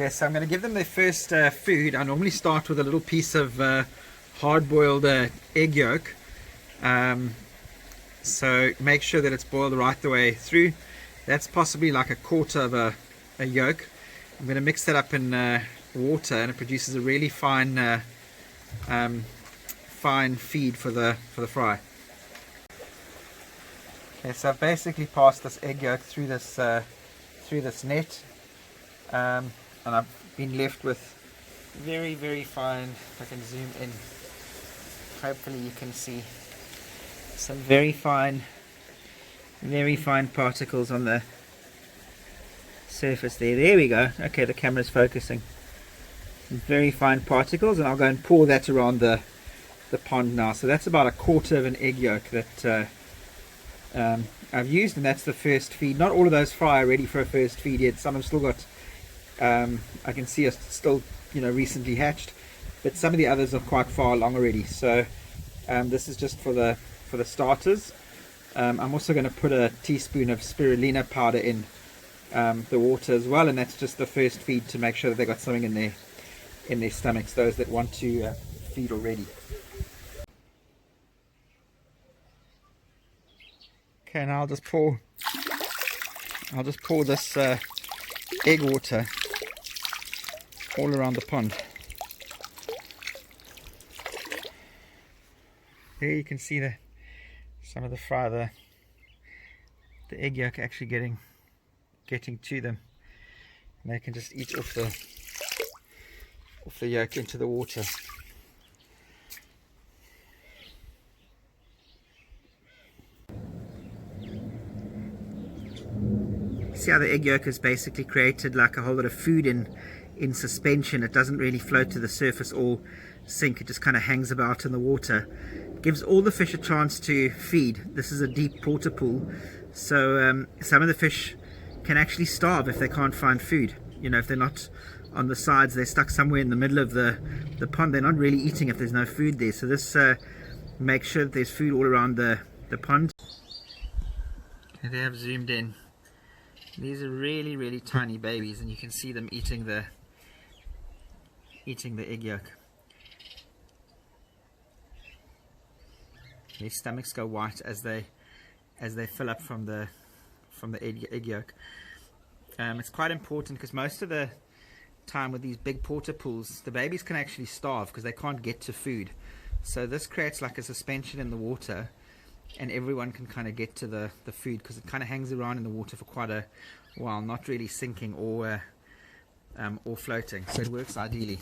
Okay, so I'm going to give them their first food. I normally start with a little piece of hard-boiled egg yolk. So make sure that it's boiled right the way through. That's possibly like a quarter of a yolk. I'm going to mix that up in water, and it produces a really fine fine feed for the fry. Okay, so I've basically passed this egg yolk through this net, and I've been left with very, very fine, if I can zoom in, hopefully you can see some very fine particles on the surface there. There we go. Okay, the camera's focusing. Some very fine particles, and I'll go and pour that around the pond now. So that's about a quarter of an egg yolk that I've used, and that's the first feed. Not all of those fry are ready for a first feed yet. Some have still got, I can see are still, recently hatched, but some of the others are quite far along already. So this is just for the starters. I'm also going to put a teaspoon of spirulina powder in the water as well, and that's just the first feed to make sure that they got something in their stomachs, those that want to feed already. Okay, now I'll just pour this egg water all around the pond. There you can see some of the fry, the egg yolk actually getting to them, and they can just eat off the yolk into the water. See how the egg yolk has basically created like a whole lot of food in suspension. It doesn't really float to the surface or sink, it just kind of hangs about in the water. It gives all the fish a chance to feed. This is a deep water pool, so some of the fish can actually starve if they can't find food. If they're not on the sides, they're stuck somewhere in the middle of the pond, they're not really eating if there's no food there. So this makes sure that there's food all around the pond. Okay, they have zoomed in. These are really, really tiny babies, and you can see them eating the egg yolk. Their stomachs go white as they fill up from the egg yolk. It's quite important because most of the time with these big porta pools, the babies can actually starve because they can't get to food. So this creates like a suspension in the water, and everyone can kind of get to the food because it kind of hangs around in the water for quite a while, not really sinking or floating. So it works ideally.